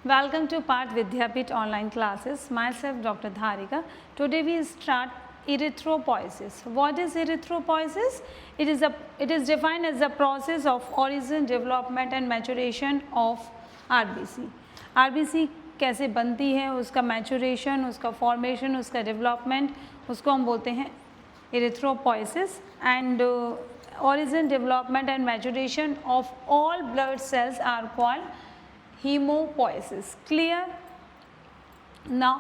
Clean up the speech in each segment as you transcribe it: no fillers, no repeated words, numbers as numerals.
Welcome to Part Vidyapeeth online classes. Myself Dr. Dharika. Today we start erythropoiesis. What is erythropoiesis? It is defined as the process of origin, development and maturation of RBC. RBC कैसे बनती है, उसका maturation, उसका formation, उसका development, उसको हम बोलते हैं erythropoiesis. And origin, development and maturation of all blood cells are called hemopoiesis. Clear? Now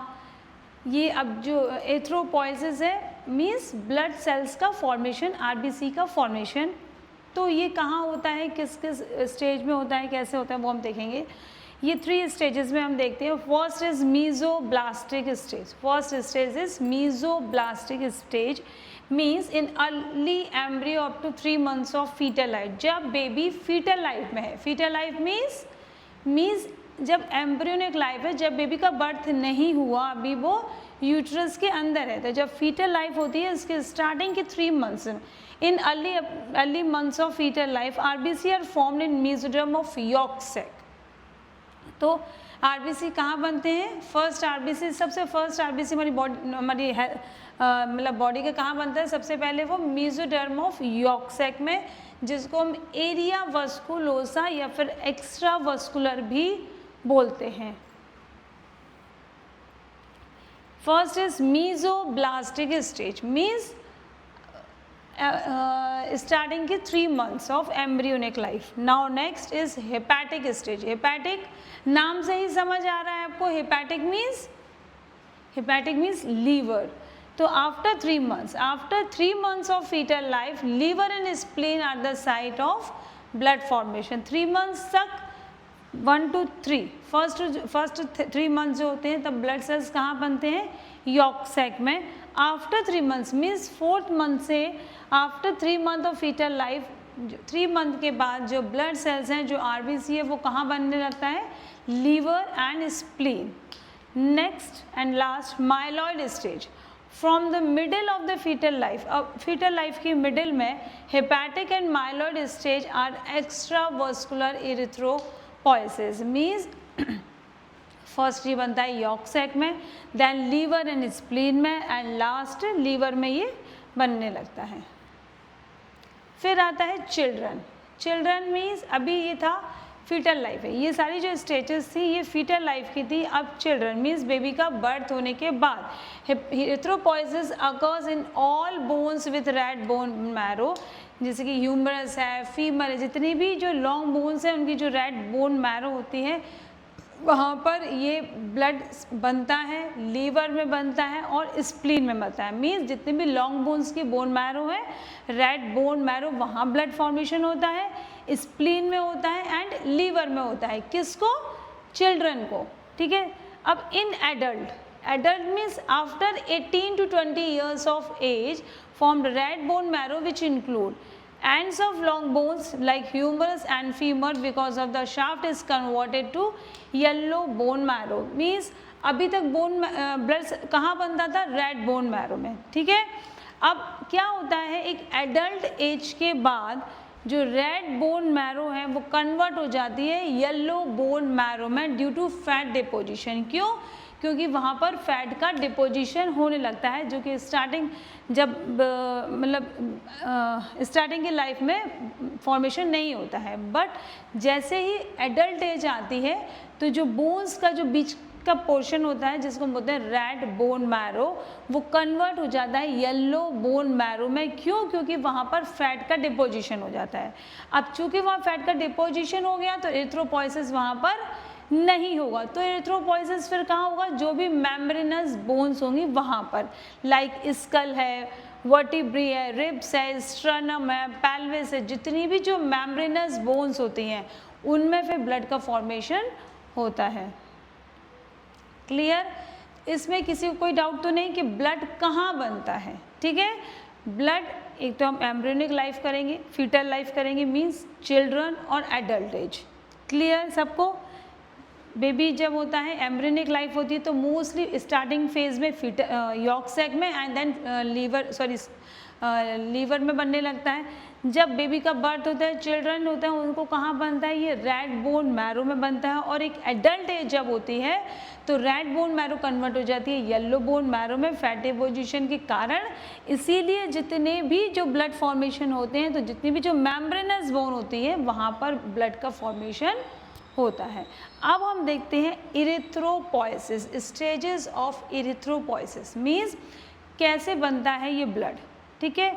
ये अब जो एथ्रोपोइसिस है मीन्स ब्लड सेल्स का फॉर्मेशन, आरबीसी का फॉर्मेशन. तो ये कहाँ होता है, किस किस स्टेज में होता है, कैसे होता है, वो हम देखेंगे. ये 3 स्टेजेस में हम देखते हैं. First is mesoblastic stage. First stage is mesoblastic stage means in early embryo up to 3 months of fetal life. जब बेबी फीटल लाइफ में है. फीटल लाइफ मीन्स जब एम्ब्रियोनिक लाइफ है, जब बेबी का बर्थ नहीं हुआ, अभी वो यूट्रस के अंदर है. तो जब फीटल लाइफ होती है इसके स्टार्टिंग के 3 months in early months of fetal life RBC are formed in mesoderm of yolk sac. तो आरबीसी कहाँ बनते हैं? फर्स्ट आरबीसी, सबसे फर्स्ट आरबीसी हमारी बॉडी, हमारी मतलब बॉडी का कहाँ बनता है? सबसे पहले वो मेसोडर्म ऑफ यॉर्क सैक में, जिसको हम एरिया वस्कुलोसा या फिर एक्स्ट्रा वस्कुलर भी बोलते हैं. First is mesoblastic stage means starting की 3 months of embryonic life. Now next is hepatic stage. Hepatic नाम से ही समझ आ रहा है आपको, हेपेटिक मीन्स लीवर. तो after 3 months of fetal life, liver and spleen are the site of blood formation. 3 months तक 1 to 3 फर्स्ट 3 months जो होते हैं तब ब्लड सेल्स कहाँ बनते हैं? यॉर्क सैक में. After 3 months means 4th month से after 3 month of fetal life, 3 month के बाद जो ब्लड सेल्स हैं, जो आरबीसी है, वो कहाँ बनने लगता है? Liver and spleen. Next and last myeloid stage. From the middle of the foetal life, अब फीटल लाइफ की मिडल में hepatic and myeloid stage are extra vascular erythropoiesis means first ये बनता है यॉर्क सैक में, देन लीवर एंड स्प्लीन में and last liver में ये बनने लगता है. फिर आता है चिल्ड्रन मीन्स अभी ये था फीटल लाइफ है, ये सारी जो स्टेजेस थी ये फीटल लाइफ की थी. अब चिल्ड्रन मीन्स बेबी का बर्थ होने के बाद. Erythropoiesis occurs in all bones with red bone marrow, जैसे कि ह्यूमरस है, फीमर है, जितनी भी जो लॉन्ग बोन्स हैं उनकी जो रेड बोन मैरो होती है वहाँ पर ये ब्लड बनता है. लीवर में बनता है और स्प्लीन में बनता है. मीन्स जितने भी लॉन्ग बोन्स की बोन मैरो है, रेड बोन मैरो, वहाँ ब्लड फॉर्मेशन होता है, स्प्लीन में होता है एंड लीवर में होता है. किसको? चिल्ड्रन को. ठीक है. अब in adult means after 18 to 20 years of age formed red bone marrow which include ends of long bones like humerus and femur because of the shaft is converted to yellow bone marrow. Means अभी तक bone blood कहाँ बनता था? Red bone marrow में. ठीक है. अब क्या होता है, एक एडल्ट एज के बाद जो रेड बोन मैरो है वो कन्वर्ट हो जाती है येलो बोन मैरो में ड्यू टू फैट डिपोजिशन. क्यों? क्योंकि वहाँ पर फैट का डिपोजिशन होने लगता है, जो कि स्टार्टिंग जब मतलब स्टार्टिंग की लाइफ में फॉर्मेशन नहीं होता है. बट जैसे ही एडल्ट एज आती है तो जो बोन्स का जो बीच का पोर्शन होता है जिसको हम बोलते हैं रेड बोन मैरो, वो कन्वर्ट हो जाता है येलो बोन मैरो में. क्यों? क्योंकि वहाँ पर फैट का डिपोजिशन हो जाता है. अब चूंकि वहाँ फैट का डिपोजिशन हो गया तो एरिथ्रोपोइसिस वहाँ पर नहीं होगा. तो एरिथ्रोपोइसिस फिर कहाँ होगा? जो भी मेम्ब्रेनस बोन्स होंगी वहाँ पर, लाइक स्कल है, वर्टिब्री है, रिब्स है, स्ट्रनम है, पेल्विस है, जितनी भी जो मेम्ब्रेनस बोन्स होती हैं उनमें फिर ब्लड का फॉर्मेशन होता है. क्लियर? इसमें किसी को कोई डाउट तो नहीं कि ब्लड कहाँ बनता है. ठीक है. ब्लड एक तो हम एम्ब्रियोनिक लाइफ करेंगे, फीटल लाइफ करेंगे मीन्स चिल्ड्रन और एडल्ट एज. क्लियर सबको? बेबी जब होता है एम्ब्रियोनिक लाइफ होती है तो मोस्टली स्टार्टिंग फेज में यॉर्क सैक में एंड देन लीवर में बनने लगता है. जब बेबी का बर्थ होता है, चिल्ड्रन होता है, उनको कहाँ बनता है, ये रेड बोन मैरो में बनता है। और एक एडल्ट एज जब होती है तो रेड बोन मैरो कन्वर्ट हो जाती है येलो बोन मैरो में फैटी पोजीशन के कारण। इसीलिए जितने भी जो ब्लड फॉर्मेशन होते हैं, तो जितनी भी जो मेम्ब्रेनस बोन होती है वहाँ पर ब्लड का फॉर्मेशन होता है। अब हम देखते हैं erythropoiesis, stages of erythropoiesis means कैसे बनता है ये ब्लड, ठीक है।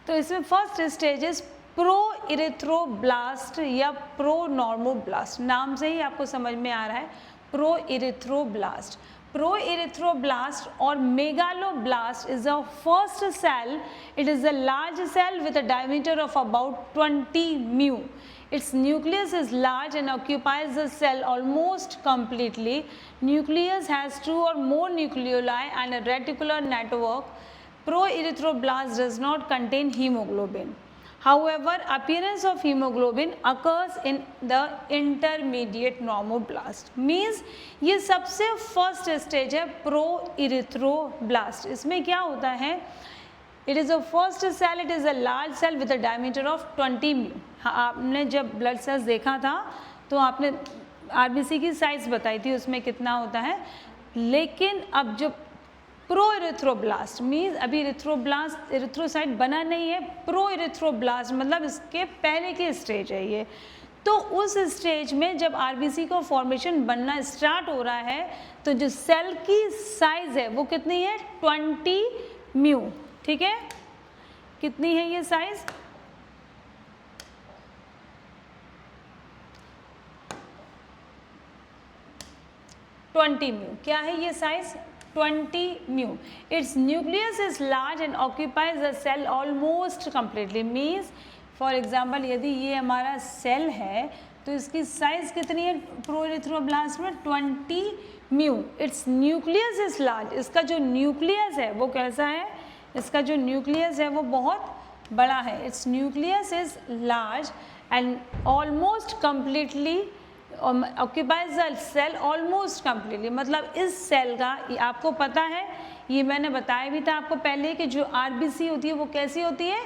तो इसमें first stage is pro erythroblast या प्रो नॉर्मोब्लास्ट, नाम से ही आपको समझ में आ रहा है प्रो इरिथ्रोब्लास्ट। प्रो इरिथ्रोब्लास्ट और megaloblast is the first cell. It is a large cell with a diameter of about 20 mu. Its nucleus is large and occupies the cell almost completely. Nucleus has 2 or more nucleoli and a reticular network. Pro-erythroblast does not contain hemoglobin. However, appearance of hemoglobin occurs in the intermediate normoblast. Means ये सबसे first stage है proerythroblast. इसमें क्या होता है, it is a first cell, it is a large cell with a diameter of 20 mu. आपने जब blood cells देखा था तो आपने आरबीसी की साइज बताई थी, उसमें कितना होता है। लेकिन अब जो प्रो इरिथ्रोब्लास्ट मीन्स अभी इरिथ्रोब्लास्ट इरिथ्रोसाइट बना नहीं है, प्रो इरिथ्रोब्लास्ट मतलब इसके पहले की स्टेज है ये। तो उस स्टेज में जब आरबीसी का फॉर्मेशन बनना स्टार्ट हो रहा है तो जो सेल की साइज है वो कितनी है, 20 म्यू, ठीक है। कितनी है ये साइज, 20 म्यू। क्या है ये size, 20 mu. Its nucleus is large and occupies the cell almost completely. Means for example यदि ये हमारा सेल है तो इसकी साइज कितनी है प्रो इरिथ्रोब्लास्ट में, 20 mu. Its nucleus is large. इसका जो न्यूक्लियस है वो कैसा है, इसका जो न्यूक्लियस है वो बहुत बड़ा है। Its nucleus is large and almost completely occupies the cell almost completely. मतलब इस सेल का आपको पता है, ये मैंने बताया भी था आपको पहले कि जो आरबीसी होती है वो कैसी होती है,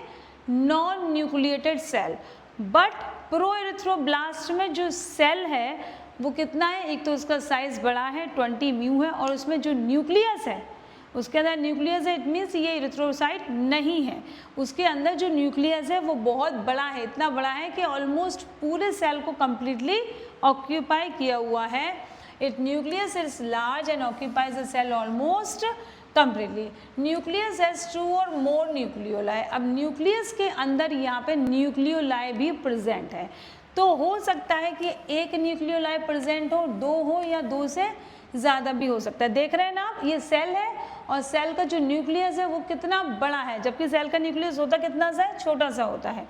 non nucleated cell. But proerythroblast में जो सेल है वो कितना है, एक तो उसका साइज बड़ा है 20 म्यू है, और उसमें जो न्यूक्लियस है उसके अंदर न्यूक्लियस है, इट मीन्स ये इरिथ्रोसाइट नहीं है। उसके अंदर जो न्यूक्लियस है वो बहुत बड़ा है, इतना बड़ा है कि ऑलमोस्ट पूरे सेल को कम्प्लीटली ऑक्यूपाई किया हुआ है। It nucleus is large and occupies the cell almost completely. Nucleus has 2 और मोर न्यूक्लियोलाई। अब न्यूक्लियस के अंदर यहाँ पे न्यूक्लियोलाई भी प्रेजेंट है, तो हो सकता है कि एक न्यूक्लियोलाई प्रेजेंट हो, 2 हो, या 2 से ज़्यादा भी हो सकता है। देख रहे हैं ना आप, ये सेल है और सेल का जो न्यूक्लियस है वो कितना बड़ा है, जबकि सेल का न्यूक्लियस होता कितना सा है, छोटा सा होता है।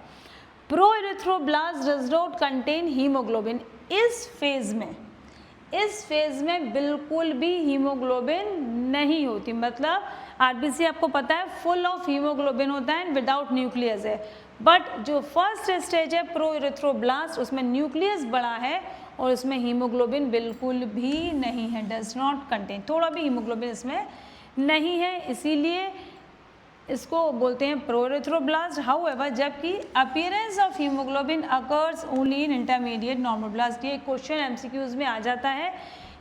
Pro erythroblast does not contain haemoglobin. इस फेज में बिल्कुल भी हीमोग्लोबिन नहीं होती। मतलब आरबीसी आपको पता है फुल ऑफ हीमोग्लोबिन होता है, विदाउट न्यूक्लियस है। बट जो फर्स्ट स्टेज है प्रो इरिथ्रोब्लास्ट, उसमें न्यूक्लियस बड़ा है और उसमें हीमोग्लोबिन बिल्कुल भी नहीं है, डज नॉट कंटेन, थोड़ा भी हीमोग्लोबिन इसमें नहीं है, इसीलिए इसको बोलते हैं प्रो इरिथ्रोब्लास्ट। हाउएवर जबकि appearance of haemoglobin occurs only in intermediate normoblast. ये क्वेश्चन एमसीक्यूज में आ जाता है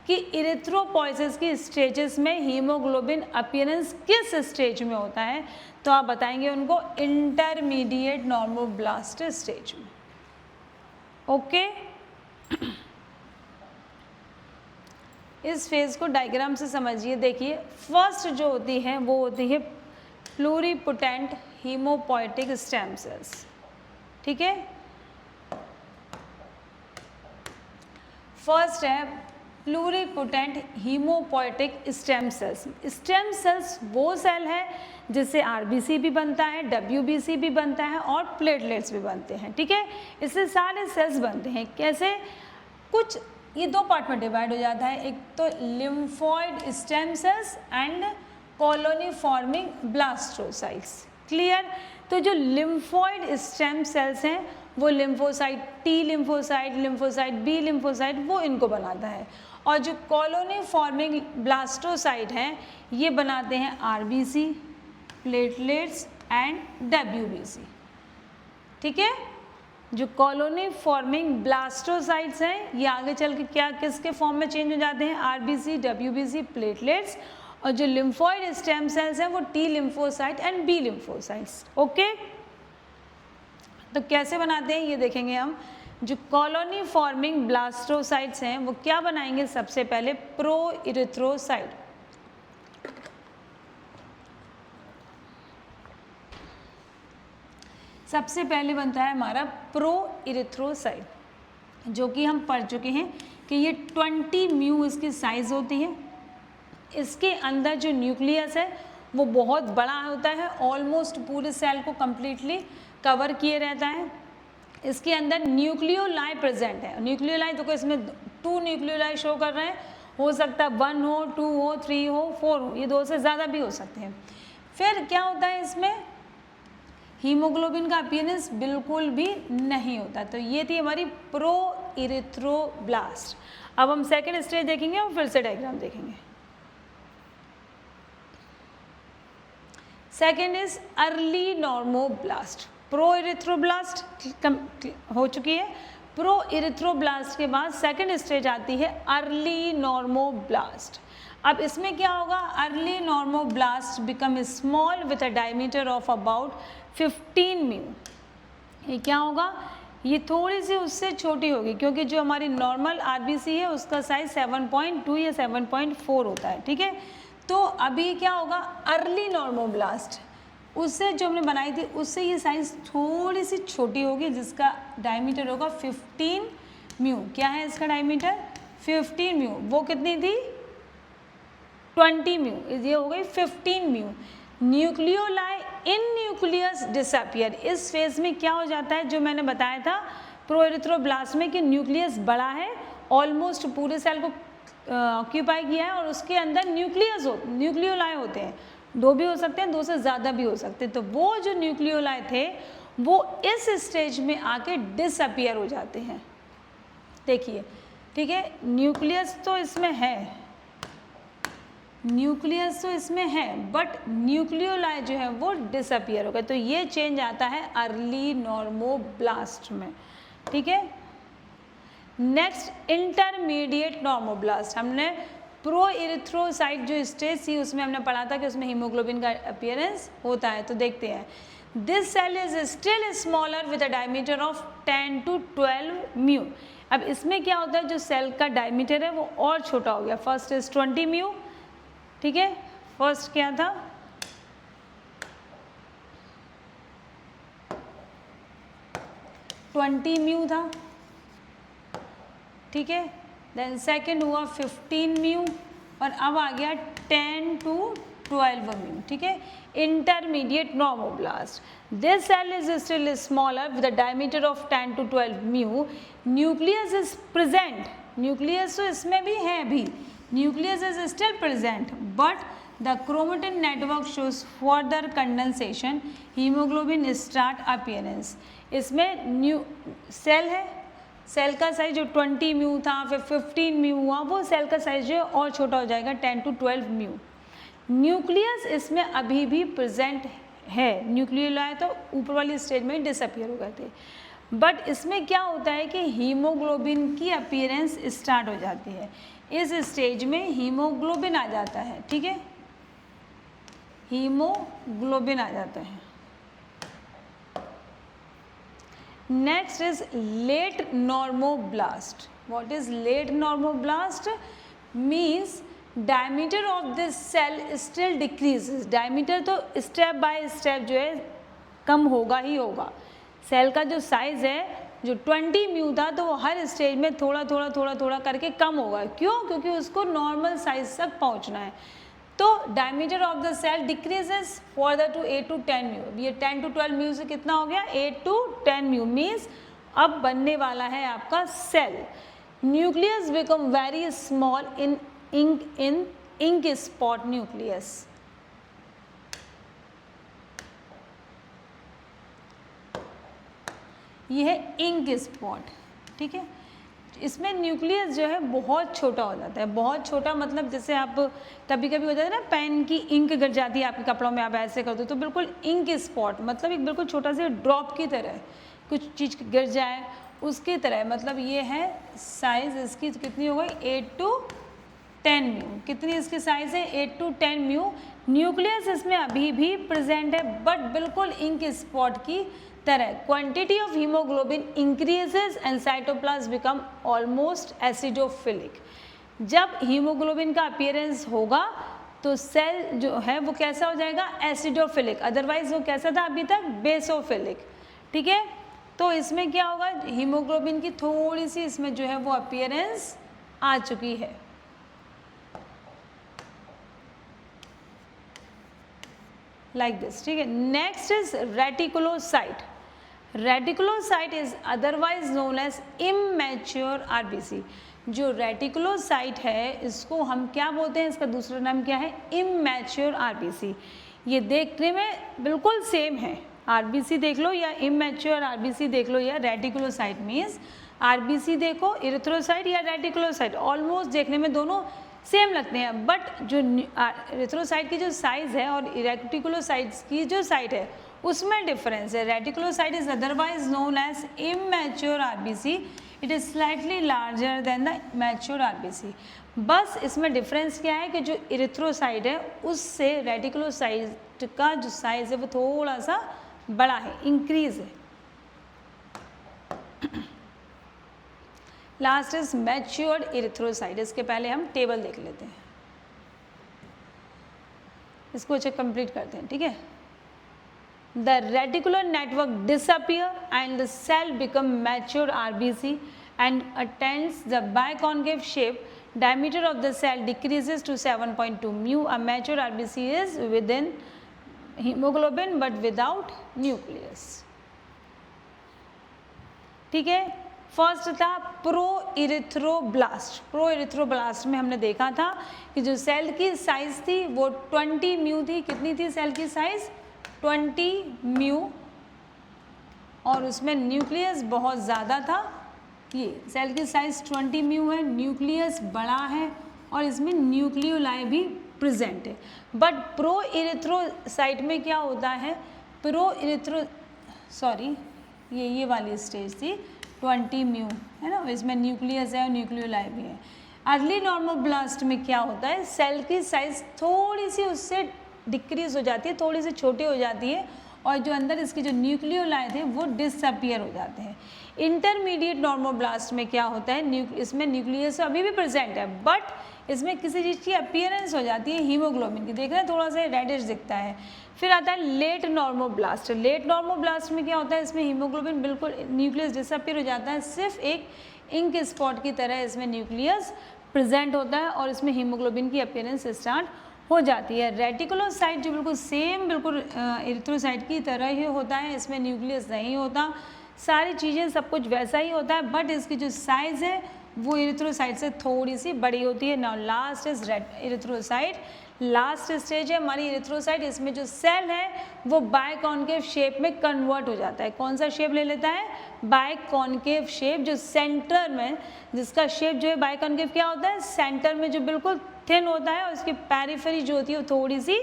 कि इरिथ्रोपोइसिस की स्टेजेस में हीमोग्लोबिन अपीयरेंस किस स्टेज में होता है, तो आप बताएंगे उनको इंटरमीडिएट नॉर्मोब्लास्ट स्टेज में। ओके इस फेज को डायग्राम से समझिए। देखिए फर्स्ट जो होती है वो होती है प्लूरिपोटेंट हीमोपोएटिक स्टेम सेल्स, ठीक है। फर्स्ट है pluripotent haemopoietic stem cells. Stem cells वो सेल है जिससे आरबीसी भी बनता है, डब्ल्यूबीसी भी बनता है और प्लेटलेट्स भी बनते हैं, ठीक है। इससे सारे सेल्स बनते हैं। कैसे, कुछ ये 2 पार्ट में डिवाइड हो जाता है, एक तो lymphoid stem cells and colony forming blastocytes. Clear. तो जो लिम्फोइड स्टेम सेल्स हैं वो lymphocyte T lymphocyte, lymphocyte B lymphocyte, वो इनको बनाता है। और जो कॉलोनी फॉर्मिंग ब्लास्टोसाइट हैं ये बनाते हैं आरबीसी, प्लेटलेट्स एंड WBC, ठीक है। जो कॉलोनी फॉर्मिंग ब्लास्टोसाइट्स हैं ये आगे चल के क्या किसके फॉर्म में चेंज हो जाते हैं, RBC, WBC, प्लेटलेट्स, और जो लिम्फोइड स्टेम सेल्स हैं वो T lymphocyte and B lymphocytes, okay. तो कैसे बनाते हैं ये देखेंगे हम। जो कॉलोनी फॉर्मिंग ब्लास्टोसाइट्स हैं वो क्या बनाएंगे, सबसे पहले प्रो इरिथ्रोसाइट, सबसे पहले बनता है हमारा प्रो इरिथ्रोसाइट, जो कि हम पढ़ चुके हैं कि ये 20 म्यू इसकी साइज होती है। इसके अंदर जो न्यूक्लियस है वो बहुत बड़ा होता है, ऑलमोस्ट पूरे सेल को कंप्लीटली कवर किए रहता है। इसके अंदर न्यूक्लियोलाई प्रेजेंट है। न्यूक्लियोलाई देखो इसमें 2 न्यूक्लियोलाई शो कर रहे हैं, हो सकता है 1 हो, 2 हो, 3 हो, 4 हो, ये 2 से ज़्यादा भी हो सकते हैं। फिर क्या होता है इसमें, हीमोग्लोबिन का अपीयरेंस बिल्कुल भी नहीं होता। तो ये थी हमारी प्रो इरिथ्रोब्लास्ट। अब हम सेकेंड स्टेज देखेंगे और फिर से डायग्राम देखेंगे। Second is early normoblast. Pro erythroblast हो चुकी है। प्रो इरिथ्रोब्लास्ट के बाद सेकेंड स्टेज आती है अर्ली नॉर्मोब्लास्ट। अब इसमें क्या होगा, early normoblast become small with a diameter of about 15 mu. ये क्या होगा, ये थोड़ी सी उससे छोटी होगी, क्योंकि जो हमारी नॉर्मल RBC है उसका साइज 7.2 या 7.4 होता है, ठीक है। तो अभी क्या होगा, अर्ली नॉर्मोब्लास्ट उससे जो हमने बनाई थी उससे ये साइज थोड़ी सी छोटी होगी, जिसका डायमीटर होगा 15 म्यू। क्या है इसका डायमीटर, 15 म्यू। वो कितनी थी, 20 म्यू, ये हो गई 15 म्यू। न्यूक्लियोलाई इन न्यूक्लियस डिसअपियर। इस फेज में क्या हो जाता है, जो मैंने बताया था प्रो इरिथ्रोब्लास्ट में, कि न्यूक्लियस बड़ा है, ऑलमोस्ट पूरे सेल को ऑक्यूपाई किया है, और उसके अंदर न्यूक्लियोलाई होते हैं, 2 भी हो सकते हैं, 2 से ज़्यादा भी हो सकते हैं। तो वो जो न्यूक्लियोलाई थे वो इस स्टेज में आके डिसअपियर हो जाते हैं। देखिए, ठीक है, न्यूक्लियस तो इसमें है, न्यूक्लियस तो इसमें है, बट न्यूक्लियोलाई जो है वो डिसअपियर हो गए। तो ये चेंज आता है अर्ली नॉर्मोब्लास्ट में, ठीक है। Next intermediate normoblast. हमने प्रो इरिथ्रोसाइट जो स्टेज थी उसमें हमने पढ़ा था कि उसमें हीमोग्लोबिन का अपीयरेंस होता है। तो देखते हैं, this cell is still smaller with a diameter of 10 to 12 mu. अब इसमें क्या होता है, जो सेल का डायमीटर है वो और छोटा हो गया। फर्स्ट इज 20 म्यू, ठीक है, फर्स्ट क्या था, ट्वेंटी म्यू था, ठीक है। देन सेकेंड हुआ 15 म्यू, और अब आ गया 10 to 12 म्यू, ठीक है। Intermediate normoblast. This cell is still smaller with a diameter of 10 to 12 mu. Nucleus is present, nucleus तो इसमें भी है, भी nucleus is still present, but the chromatin network shows further condensation, hemoglobin start appearance। इसमें new cell है, cell का size जो 20 mu था, फिर 15 म्यू हुआ, वो सेल का साइज जो है और छोटा हो जाएगा 10 to 12 म्यू। न्यूक्लियस इसमें अभी भी प्रेजेंट है, न्यूक्लियोलाई तो ऊपर वाली स्टेज में डिसअपियर हो गए थे, बट इसमें क्या होता है कि हीमोग्लोबिन की अपीयरेंस स्टार्ट हो जाती है। इस स्टेज में हीमोग्लोबिन आ जाता है, ठीक है, हीमोग्लोबिन आ जाता है। Next is late normoblast. What is late normoblast, means diameter of this cell still decreases. Diameter तो स्टेप बाय स्टेप जो है कम होगा ही होगा। सेल का जो साइज है, जो 20 म्यू था, तो वो हर स्टेज में थोड़ा थोड़ा करके कम होगा। क्यों, क्योंकि उसको नॉर्मल साइज तक पहुंचना है। तो diameter of the cell decreases further to 8 to 10 mu. ये 10 to 12 म्यू से कितना हो गया, 8 to 10 म्यू, मीन्स अब बनने वाला है आपका cell. Nucleus become very small in ink spot nucleus. ये है इंक स्पॉट, ठीक है। इसमें न्यूक्लियस जो है बहुत छोटा हो जाता है, बहुत छोटा मतलब जैसे आप कभी कभी हो जाता है ना पेन की इंक गिर जाती है आपके कपड़ों में, आप ऐसे कर दो तो बिल्कुल इंक स्पॉट, मतलब एक बिल्कुल छोटा सा ड्रॉप की तरह कुछ चीज़ गिर जाए उसकी तरह, मतलब ये है साइज़ इसकी कितनी हो गई 8 to 10 म्यू, कितनी इसकी साइज़ है 8 to 10 म्यू। न्यूक्लियस इसमें अभी भी प्रेजेंट है बट बिल्कुल इंक स्पॉट की तरह। Quantity of haemoglobin increases and cytoplasm become almost acidophilic. जब हीमोग्लोबिन का अपीयरेंस होगा तो सेल जो है वो कैसा हो जाएगा एसिडोफिलिक, अदरवाइज वो कैसा था अभी तक बेसोफिलिक, ठीक है। तो इसमें क्या होगा हीमोग्लोबिन की थोड़ी सी इसमें जो है वो अपीयरेंस आ चुकी है। लाइक दिस, ठीक है। Next is reticulocyte. Reticulocyte is otherwise known as immature RBC. जो रेटिकुलोसाइट है इसको हम क्या बोलते हैं, इसका दूसरा नाम क्या है इमैच्योर आरबीसी। ये देखने में बिल्कुल सेम है, आरबीसी देख लो या इमैच्योर आरबीसी देख लो या रेटिकुलोसाइट मीन्स आरबीसी देखो इरिथ्रोसाइट या रेटिकुलोसाइट ऑलमोस्ट देखने में दोनों सेम लगते हैं, बट जो इरिथ्रोसाइट की जो साइज़ है और रेटिकुलोसाइट्स की जो साइट है उसमें डिफरेंस है। Reticulocyte is otherwise known as immature RBC, it is slightly larger than the mature RBC. बस इसमें डिफरेंस क्या है कि जो इरिथ्रोसाइट है उससे रेटिकुलोसाइट का जो साइज है वो थोड़ा सा बड़ा है, इंक्रीज है। Last is matured erythrocyte. इसके पहले हम टेबल देख लेते हैं, इसको अच्छे कंप्लीट करते हैं, ठीक है। The reticular network disappear and the cell become mature RBC and attends the biconcave shape. Diameter of the cell decreases to 7.2 mu. A mature RBC is within hemoglobin but without nucleus. ठीक है। First था pro erythroblast. Pro erythroblast में हमने देखा था कि जो cell की साइज थी वो 20 म्यू थी। कितनी थी सेल की साइज 20 म्यू, और उसमें न्यूक्लियस बहुत ज़्यादा था। ये सेल की साइज 20 म्यू है, न्यूक्लियस बड़ा है और इसमें न्यूक्लियोलाई भी प्रेजेंट है। बट प्रो इरिथ्रोसाइट में क्या होता है, ये वाली स्टेज थी 20 म्यू है ना, इसमें न्यूक्लियस है और न्यूक्लियोलाई भी है। अर्ली नॉर्मोब्लास्ट में क्या होता है, सेल की साइज थोड़ी सी उससे डिक्रीज हो जाती है, थोड़ी सी छोटी हो जाती है और जो अंदर इसके जो न्यूक्लियोलाई थे वो डिसअपियर हो जाते हैं। इंटरमीडिएट नॉर्मोब्लास्ट में क्या होता है, इसमें न्यूक्लियस अभी भी प्रेजेंट है बट इसमें किसी चीज़ की अपीयरेंस हो जाती है हीमोग्लोबिन की, देख रहे हैं थोड़ा सा रेडिश दिखता है। फिर आता है लेट नॉर्मोब्लास्ट। लेट नॉर्मोब्लास्ट में क्या होता है, इसमें हीमोग्लोबिन बिल्कुल न्यूक्लियस डिसअपियर हो जाता है, सिर्फ एक इंक स्पॉट की तरह इसमें न्यूक्लियस प्रेजेंट होता है और इसमें हीमोग्लोबिन की अपीयरेंस स्टार्ट हो जाती है। रेटिकुलोसाइट जो बिल्कुल सेम बिल्कुल इरिथ्रोसाइट की तरह ही होता है, इसमें न्यूक्लियस नहीं होता, सारी चीज़ें सब कुछ वैसा ही होता है बट इसकी जो साइज़ है वो इरिथ्रोसाइट से थोड़ी सी बड़ी होती है। Now last is erythrocyte. Last stage है हमारी इरिथ्रोसाइट। इसमें जो सेल है वो बायकॉन्केव शेप में कन्वर्ट हो जाता है। कौन सा शेप ले लेता है, बायकॉन्केव शेप। जो सेंटर में जिसका शेप जो है बायकॉन्केव क्या होता है, सेंटर में जो बिल्कुल थिन होता है और उसकी पेरिफेरी जो होती है वो थोड़ी सी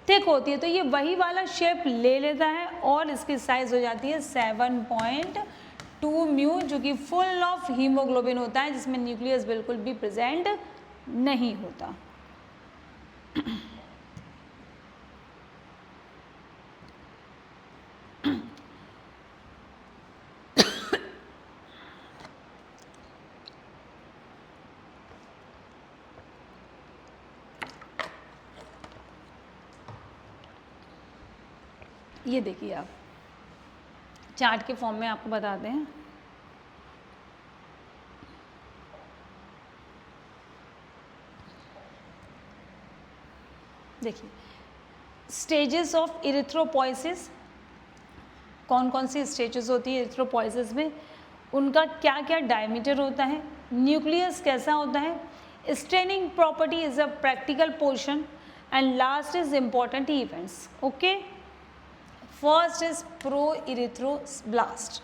थिक होती है, तो ये वही वाला शेप ले लेता है और इसकी साइज हो जाती है 7.2 म्यू, जो कि फुल ऑफ हीमोग्लोबिन होता है जिसमें न्यूक्लियस बिल्कुल भी प्रेजेंट नहीं होता। ये देखिए आप चार्ट के फॉर्म में आपको बताते हैं। देखिए स्टेजेस ऑफ इरिथ्रोपोइसिस, कौन कौन सी स्टेजेस होती है इरिथ्रोपोइसिस में, उनका क्या क्या डायमीटर होता है, न्यूक्लियस कैसा होता है, staining property is a practical portion and last is important events. Okay, first is pro erythroblast.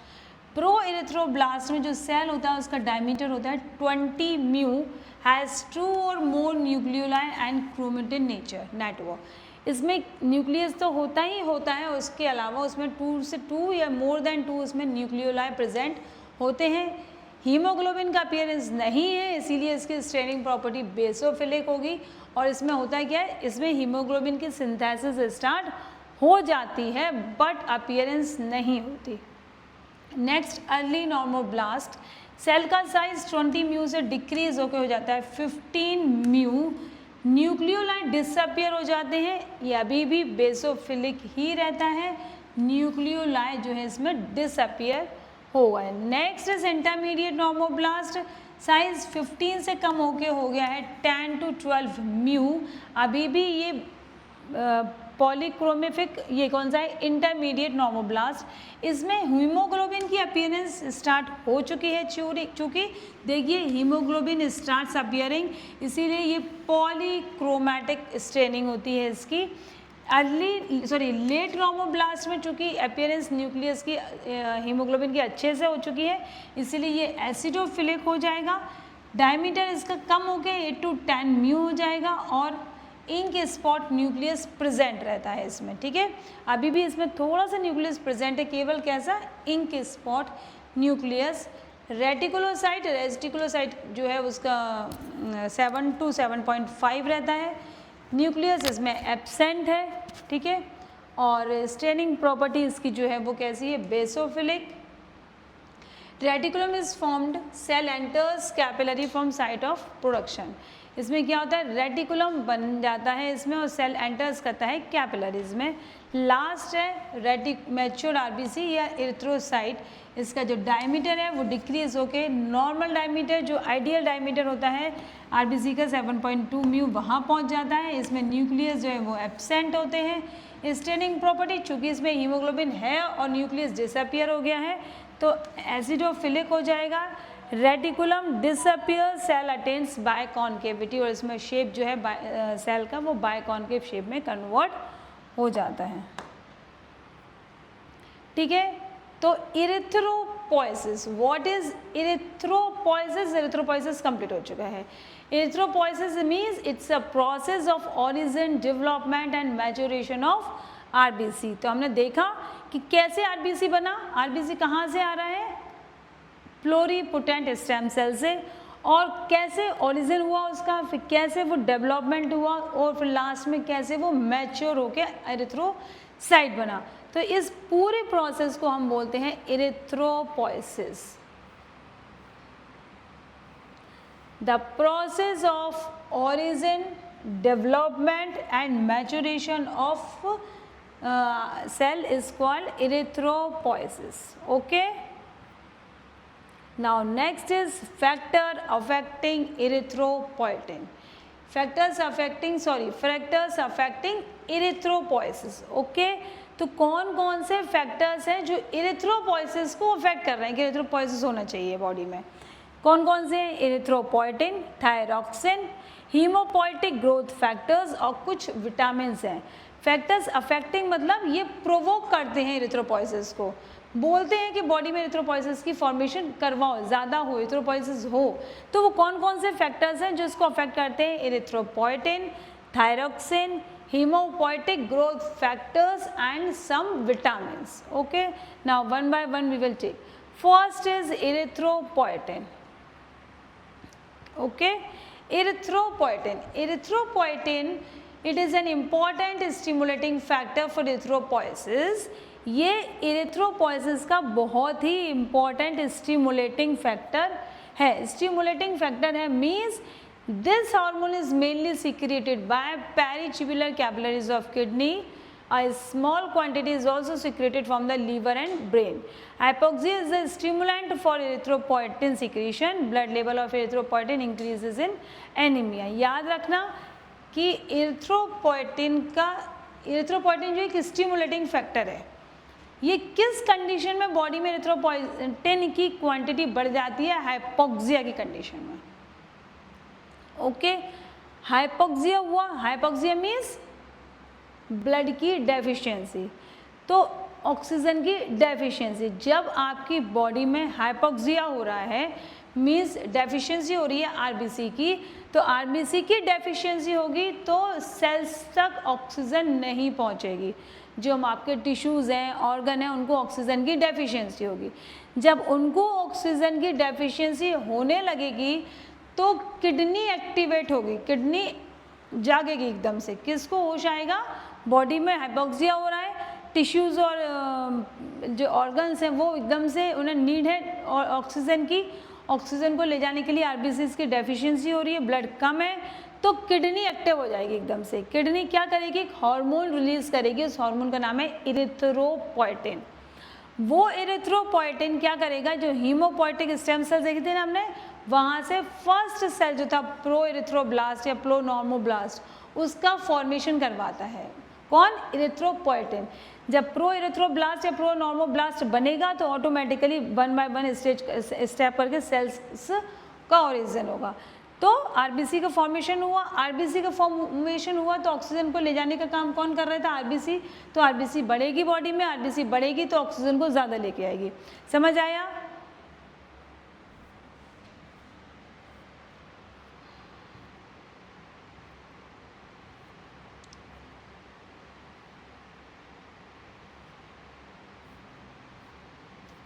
Pro erythroblast में जो सेल होता है उसका डायमीटर होता है 20 म्यू, हैज़ 2 और more nucleoli and chromatin nature network. इसमें न्यूक्लियस तो होता ही होता है, उसके अलावा उसमें 2 से 2 या मोर देन 2 उसमें न्यूक्लियोलाई प्रेजेंट होते हैं। हीमोग्लोबिन का अपीयरेंस नहीं है, इसीलिए इसकी स्टेनिंग प्रॉपर्टी बेसोफिलिक होगी। और इसमें होता है क्या है, इसमें हीमोग्लोबिन की सिंथेसिस स्टार्ट हो जाती है बट अपीयरेंस नहीं होती। नेक्स्ट अर्ली नॉर्मोब्लास्ट, सेल का साइज 20 म्यू से डिक्रीज होकर हो जाता है 15 म्यू, न्यूक्लियोलाई डिसअपियर हो जाते हैं, ये अभी भी बेसोफिलिक ही रहता है, न्यूक्लियोलाई जो है इसमें डिसअपियर हो गए। Next is intermediate normoblast, size 15 से कम होके हो गया है 10 to 12 म्यू, अभी भी ये पॉलीक्रोमिफिक, ये कौन सा है, इंटरमीडिएट नॉर्मोब्लास्ट। इसमें हीमोग्लोबिन की अपीयरेंस स्टार्ट हो चुकी है, चूँकि देखिए हीमोग्लोबिन स्टार्ट्स अपीयरिंग, इसीलिए ये पॉलीक्रोमैटिक स्टेनिंग होती है इसकी। लेट नॉर्मोब्लास्ट में चूँकि अपीयरेंस न्यूक्लियस की हीमोग्लोबिन की अच्छे से हो चुकी है, इसीलिए ये एसिडोफिलिक हो जाएगा। डायमीटर इसका कम होकर 8 to 10 म्यू हो जाएगा और इंक स्पॉट न्यूक्लियस प्रेजेंट रहता है इसमें, ठीक है। अभी भी इसमें थोड़ा सा न्यूक्लियस प्रेजेंट है, केवल कैसा, इंक स्पॉट न्यूक्लियस। रेटिकुलोसाइट जो है उसका 7 to 7.5 रहता है, न्यूक्लियस इसमें एब्सेंट है, ठीक है। और स्टेनिंग प्रॉपर्टी इसकी जो है वो कैसी है, basophilic. Reticulum is formed, cell enters capillary from site of production. इसमें क्या होता है, रेटिकुलम बन जाता है इसमें और सेल एंटर्स करता है कैपिलरीज में। लास्ट है मैच्योर आरबीसी या इरिथ्रोसाइट, इसका जो डायमीटर है वो डिक्रीज होके नॉर्मल डायमीटर, जो आइडियल डायमीटर होता है आरबीसी का 7.2 म्यू, वहाँ पहुँच जाता है। इसमें न्यूक्लियस जो है वो एब्सेंट होते हैं। स्टेनिंग प्रॉपर्टी, चूँकि इसमें हीमोग्लोबिन है और न्यूक्लियस डिसअपियर हो गया है तो एसिडोफिलिक हो जाएगा। Reticulum disappear, cell attains biconcavity, और इसमें शेप जो है सेल का वो बाय कॉन्केव शेप में कन्वर्ट हो जाता है, ठीक है। तो erythropoiesis, what is erythropoiesis? Erythropoiesis complete हो चुका है। Erythropoiesis means it's a process of origin, development and maturation of RBC. तो हमने देखा कि कैसे आरबीसी बना, आरबीसी कहाँ से आ रहा है, प्लोरीपोटेंट स्टेम सेल से, और कैसे ओरिजिन हुआ उसका, फिर कैसे वो डेवलपमेंट हुआ और फिर लास्ट में कैसे वो मैच्योर होके एरिथ्रोसाइट बना। तो इस पूरे प्रोसेस को हम बोलते हैं erythropoiesis. The process of origin, development and maturation of cell is called erythropoiesis. Okay, now next is factor affecting erythropoietin. factors affecting erythropoiesis. Okay, तो कौन कौन से फैक्टर्स हैं जो इरिथ्रोपोइसिस को अफेक्ट कर रहे हैं कि इरिथ्रोपोइसिस होना चाहिए बॉडी में? कौन कौन से हैं? Erythropoietin, thyroxine, haemopoietic growth factors और कुछ विटामिन हैं। फैक्टर्स अफेक्टिंग मतलब ये प्रोवोक करते हैं इरिथ्रोपोइसिस को, बोलते हैं कि बॉडी में इरिथ्रोपोइसिस की फॉर्मेशन करवाओ, ज़्यादा हो, इरिथ्रोपोइसिस हो। तो वो कौन कौन से फैक्टर्स हैं जो इसको अफेक्ट करते हैं? Erythropoietin, thyroxine, hemopoietic growth factors and some vitamins. Okay, now one by one we will take. First is erythropoietin. Okay, erythropoietin, it is an important stimulating factor for erythropoiesis. ये erythropoiesis का बहुत ही important stimulating factor है। stimulating factor है means this hormone is mainly secreted by peritubular capillaries of kidney. A small quantity is also secreted from the liver and brain. Hypoxia is a stimulant for erythropoietin secretion. Blood level of erythropoietin increases in anemia. याद रखना कि erythropoietin जो एक stimulating factor है, ये किस condition में body में erythropoietin की क्वांटिटी बढ़ जाती है? हाइपोक्सिया की कंडीशन में। ओके, हाइपोक्सिया हुआ, हाइपोक्सिया मीन्स ब्लड की डेफिशिएंसी। तो ऑक्सीजन की डेफिशिएंसी, जब आपकी बॉडी में हाइपोक्सिया हो रहा है मीन्स डेफिशिएंसी हो रही है आरबीसी की, तो आरबीसी की डेफिशिएंसी होगी तो सेल्स तक ऑक्सीजन नहीं पहुंचेगी। जो हम आपके टिश्यूज़ हैं, ऑर्गन हैं, उनको ऑक्सीजन की डेफिशिएंसी होगी। जब उनको ऑक्सीजन की डेफिशिएंसी होने लगेगी तो किडनी एक्टिवेट होगी, किडनी जागेगी एकदम से। किसको होश आएगा? बॉडी में हाइपोक्सिया हो रहा है, टिश्यूज़ और जो ऑर्गन्स हैं वो एकदम से उन्हें नीड है और ऑक्सीजन की, ऑक्सीजन को ले जाने के लिए आरबीसीज़ की डेफिशिएंसी हो रही है, ब्लड कम है, तो किडनी एक्टिव हो जाएगी एकदम से। किडनी क्या करेगी? एक हार्मोन रिलीज करेगी, उस हार्मोन का नाम है इरिथ्रोपोएटिन। वो इरिथ्रोपोएटिन क्या करेगा? जो हीमोपोएटिक स्टेम सेल्स देखे थे ना हमने, वहाँ से फर्स्ट सेल जो था प्रो इरिथ्रोब्लास्ट या प्रो नॉर्मोब्लास्ट, उसका फॉर्मेशन करवाता है। कौन? इरिथ्रोपोएटिन। जब प्रो इरिथ्रोब्लास्ट या प्रो नॉर्मोब्लास्ट बनेगा तो ऑटोमेटिकली 1 बाय 1 स्टेप करके सेल्स का ओरिजिन होगा। तो आरबीसी का फॉर्मेशन हुआ, आरबीसी का फॉर्मेशन हुआ तो ऑक्सीजन को ले जाने का काम कौन कर रहा था? आरबीसी। तो आरबीसी बढ़ेगी बॉडी में, आरबीसी बढ़ेगी तो ऑक्सीजन को ज़्यादा लेके आएगी। समझ आया?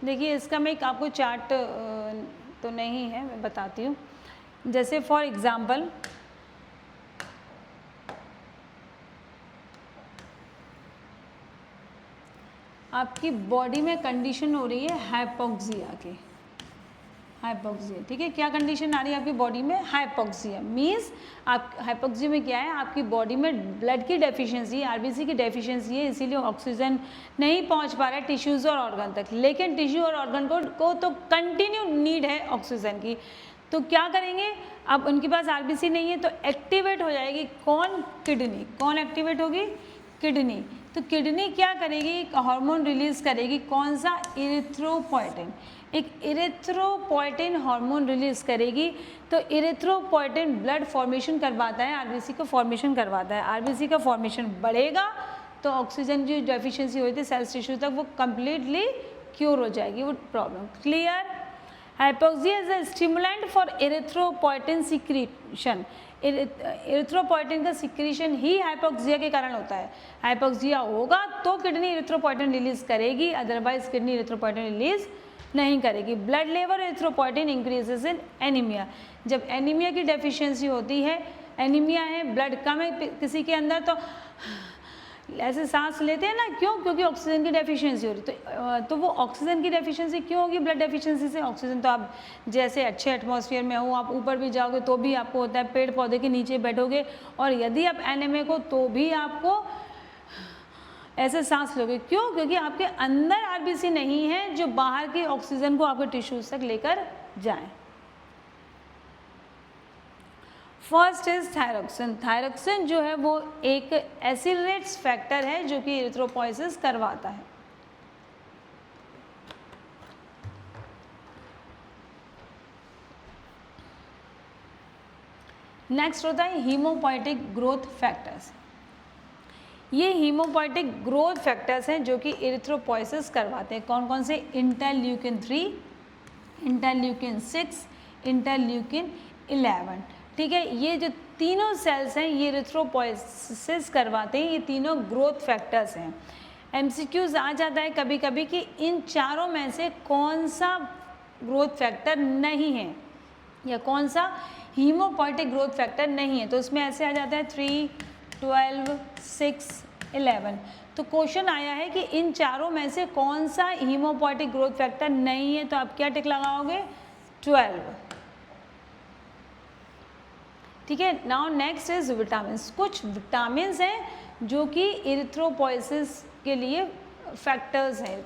देखिए इसका मैं एक आपको चार्ट तो नहीं है, मैं बताती हूँ। जैसे फॉर एग्जाम्पल आपकी बॉडी में कंडीशन हो रही है हाइपोक्सिया की, हाइपोक्सिया, ठीक है। क्या कंडीशन आ रही है आपकी बॉडी में? हाइपोक्सिया। मीन्स आप हाइपोक्सिया में क्या है? आपकी बॉडी में ब्लड की डेफिशिएंसी, आरबीसी की डेफिशिएंसी है, इसीलिए ऑक्सीजन नहीं पहुंच पा रहा है टिश्यूज़ और ऑर्गन तक। लेकिन टिश्यू और ऑर्गन को तो कंटिन्यू नीड है ऑक्सीजन की, तो क्या करेंगे? अब उनके पास आरबीसी नहीं है तो एक्टिवेट हो जाएगी कौन? किडनी। कौन एक्टिवेट होगी? किडनी। तो किडनी क्या करेगी? एक हार्मोन रिलीज करेगी, कौन सा? इरिथ्रोपोएटिन। एक इरिथ्रोपोएटिन हार्मोन रिलीज करेगी। तो इरिथ्रोपोएटिन ब्लड फॉर्मेशन करवाता है, आरबीसी का फॉर्मेशन करवाता है। आरबीसी का फॉर्मेशन बढ़ेगा तो ऑक्सीजन की डेफिशिएंसी हुई थी सेल्स टिश्यू तक, वो कंप्लीटली क्योर हो जाएगी वो problem. Clear? Hypoxia is a stimulant for erythropoietin secretion. Erythropoietin का सिक्रीशन ही हाइपोक्सिया के कारण होता है। हाइपोक्सिया होगा तो किडनी इरिथ्रोपोएटिन रिलीज करेगी, अदरवाइज किडनी इरिथ्रोपोएटिन रिलीज नहीं करेगी। ब्लड लेवल इरिथ्रोपोएटिन इंक्रीजेस इन एनीमिया। जब एनीमिया की डेफिशिएंसी होती है, एनीमिया है, ब्लड कम है किसी के अंदर, तो ऐसे सांस लेते हैं ना, क्यों? क्योंकि ऑक्सीजन की डेफिशिएंसी हो रही। तो वो ऑक्सीजन की डेफिशिएंसी क्यों होगी? ब्लड डेफिशिएंसी से। ऑक्सीजन तो आप जैसे अच्छे एटमॉस्फेयर में हो, आप ऊपर भी जाओगे तो भी आपको होता है, पेड़ पौधे के नीचे बैठोगे और यदि आप एनीमिक हो तो भी आपको ऐसे सांस लोगे। क्यों? क्योंकि आपके अंदर आरबीसी नहीं है जो बाहर की ऑक्सीजन को आपके टिश्यूज तक लेकर जाए। First is thyroxine. थायरोक्सिन जो है वो एक एसिलेट्स फैक्टर है जो कि इरिथ्रोपोइसिस करवाता है। नेक्स्ट होता है हीमोपोएटिक ग्रोथ फैक्टर्स। ये हीमोपोएटिक ग्रोथ फैक्टर्स हैं जो कि इरिथ्रोपोइसिस करवाते हैं। कौन कौन से? Interleukin 3, interleukin 6, interleukin 11। ठीक है, ये जो तीनों सेल्स हैं ये इरिथ्रोपोइसिस करवाते हैं। ये तीनों ग्रोथ फैक्टर्स हैं। एमसीक्यूज आ जाता है कभी कभी कि इन चारों में से कौन सा ग्रोथ फैक्टर नहीं है या कौन सा हीमोपोएटिक ग्रोथ फैक्टर नहीं है। तो इसमें ऐसे आ जाता है 3, 12, 6, 11। तो क्वेश्चन आया है कि इन चारों में से कौन सा हीमोपोएटिक ग्रोथ फैक्टर नहीं है, तो आप क्या टिक लगाओगे? 12। ठीक है। Now next is vitamin. कुछ विटामिन हैं जो कि इरिथ्रोपोइसिस के लिए फैक्टर्स हैं,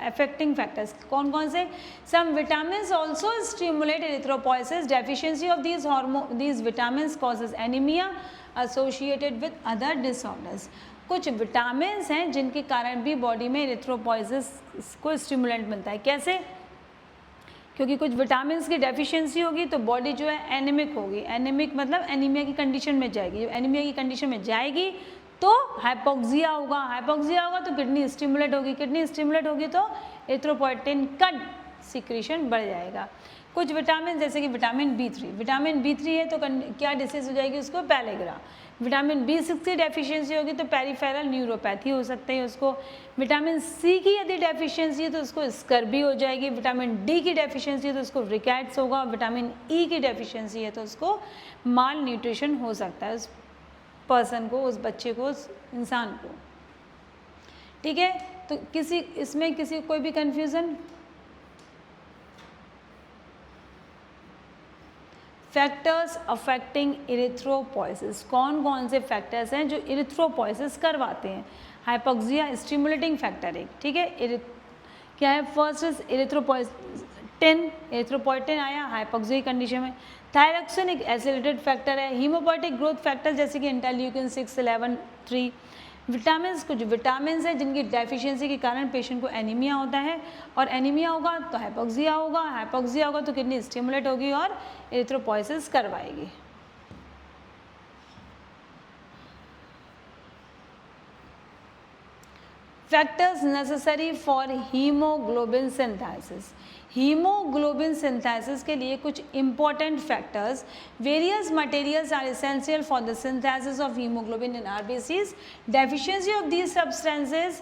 अफेक्टिंग फैक्टर्स। कौन कौन से? Some vitamin also stimulate erythropoiesis. Deficiency of these vitamins causes anemia associated with other disorders। कुछ विटामिन हैं जिनके कारण भी बॉडी में इरिथ्रोपोइसिस को स्टिमुलेंट मिलता है। कैसे? क्योंकि कुछ विटामिन की डेफिशिएंसी होगी तो बॉडी जो है एनीमिक होगी। एनीमिक मतलब एनीमिया की कंडीशन में जाएगी। जब एनीमिया की कंडीशन में जाएगी तो हाइपोक्सिया होगा तो किडनी स्टिमुलेट होगी, किडनी स्टिमुलेट होगी तो एरिथ्रोपोएटिन का सिक्रीशन बढ़ जाएगा। कुछ विटामिन जैसे कि विटामिन बी3 है तो क्या डिसीज हो जाएगी उसको, पैलेग्रा। विटामिन B6 की डेफिशिएंसी होगी तो पेरिफेरल न्यूरोपैथी हो सकते हैं उसको। विटामिन सी की यदि डेफिशिएंसी है तो उसको स्कर्बी हो जाएगी। विटामिन डी की डेफिशिएंसी है तो उसको रिकैट्स होगा। विटामिन ई की डेफिशिएंसी है तो उसको माल न्यूट्रिशन हो सकता है उस पर्सन को, उस बच्चे को, उस इंसान को। ठीक है, तो इसमें किसी कोई भी कंफ्यूजन? फैक्टर्स अफेक्टिंग इरिथ्रोपोइसिस, कौन कौन से फैक्टर्स हैं जो इरिथ्रोपोइसिस करवाते हैं? हाइपोक्सिया स्टिमुलेटिंग फैक्टर एक, ठीक है, क्या है? फर्स्ट इज इरिथ्रोपोइटिन आया हाइपोक्सिया कंडीशन में। थायरॉक्सिन एक एसिलेटेड फैक्टर है। हीमोपोएटिक ग्रोथ फैक्टर जैसे कि इंटरल्यूकिन 6, 11, 3। विटामिन, कुछ विटामिन है जिनकी डेफिशिएंसी के कारण पेशेंट को एनीमिया होता है, और एनीमिया होगा तो हाइपोक्सिया होगा तो किडनी स्टिमुलेट होगी और एरिथ्रोपोइसिस करवाएगी। Factors necessary for haemoglobin synthesis, haemoglobin synthesis के लिए कुछ important factors. Various materials are essential for the synthesis of haemoglobin in RBCs. Deficiency of these substances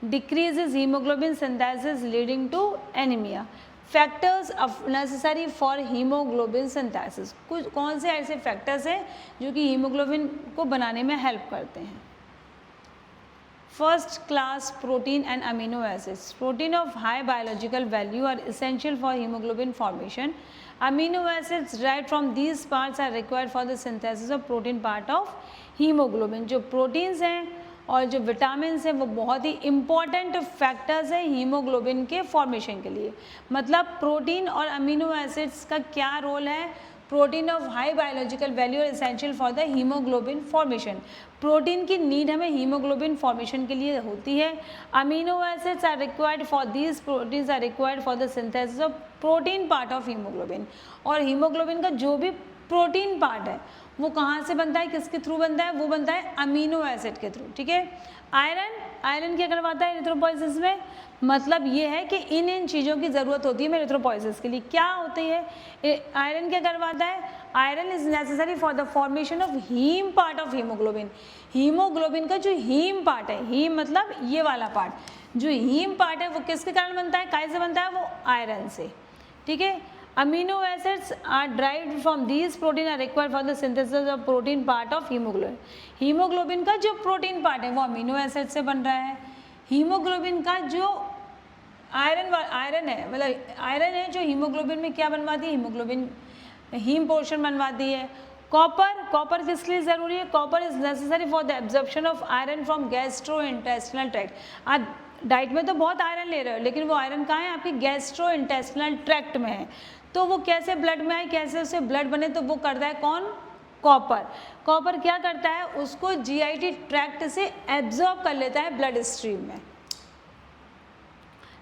decreases hemoglobin synthesis leading to anemia. Factors necessary for haemoglobin synthesis, कुछ कौन से ऐसे factors हैं जो कि हीमोग्लोबिन को बनाने में हेल्प करते हैं? First class protein and amino acids. Protein of high biological value are essential for hemoglobin formation. Amino acids derived from these parts are required for the synthesis of protein part of hemoglobin. जो proteins हैं और जो vitamins हैं वो बहुत ही important factors हैं haemoglobin के formation के लिए। मतलब प्रोटीन और अमीनो एसिड्स का क्या रोल है? Protein of high biological value और essential for the haemoglobin formation. Protein की नीड हमें हीमोग्लोबिन फॉर्मेशन के लिए होती है। Amino acids are required for these proteins are required for the synthesis of protein part of haemoglobin. और haemoglobin का जो भी प्रोटीन पार्ट है वो कहाँ से बनता है, किसके थ्रू बनता है? वो बनता है अमीनो एसिड के थ्रू। ठीक है, आयरन क्या करवाता है एरिथ्रोपोइसिस में? मतलब ये है कि इन चीज़ों की ज़रूरत होती है एरिथ्रोपोइसिस के लिए। क्या होती है आयरन? क्या करवाता है? Iron is necessary for the formation of haem part of haemoglobin. Haemoglobin का जो हीम पार्ट है, हीम मतलब ये वाला पार्ट, जो हीम पार्ट है वो किसके कारण बनता है, काय से बनता है? वो आयरन से। ठीक है, amino acids are derived from these protein are required for the synthesis of protein part of haemoglobin. Haemoglobin का जो प्रोटीन पार्ट है वो अमीनो एसिड से बन रहा है। हीमोग्लोबिन का जो आयरन है, मतलब आयरन है जो हीमोग्लोबिन में क्या बनवाती है? हीमोग्लोबिन हीम पोर्शन बनवाती है। कॉपर किस लिए ज़रूरी है? Copper is necessary for the absorption of iron from gastro intestinal tract. आप डाइट में तो बहुत आयरन ले रहे हो लेकिन वो आयरन कहाँ है? आपकी गैस्ट्रो इंटेस्टिनल ट्रैक्ट में है। तो वो कैसे ब्लड में आए, कैसे उससे ब्लड बने? तो वो करता है कौन? कॉपर क्या करता है? उसको जीआईटी ट्रैक्ट से एब्जॉर्ब कर लेता है ब्लड स्ट्रीम में।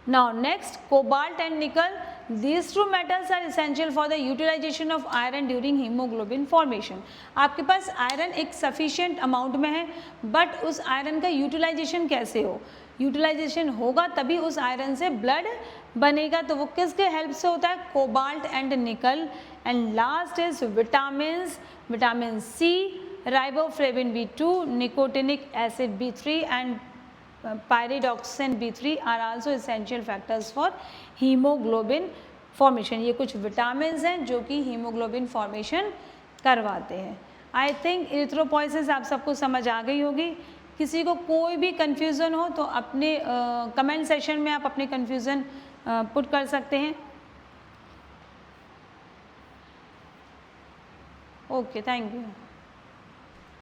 Now next, cobalt and nickel, these two metals are essential for the utilization of iron during hemoglobin formation. आपके पास आयरन एक सफिशिएंट अमाउंट में है, बट उस आयरन का यूटिलाइजेशन कैसे हो? यूटिलाइजेशन होगा तभी उस आयरन से ब्लड बनेगा। तो वो किसके हेल्प से होता है? Cobalt and nickel. And last is vitamin C, riboflavin B2, nicotinic acid B3 and pyridoxine B3 are also essential factors for hemoglobin formation. ये कुछ विटामिन्स हैं जो कि हीमोग्लोबिन फॉर्मेशन करवाते हैं। आई थिंक एरिथ्रोपोइसिस आप सबको समझ आ गई होगी। किसी को कोई भी कन्फ्यूज़न हो तो अपने कमेंट सेशन में आप अपने कन्फ्यूज़न पुट कर सकते हैं। Okay, thank you.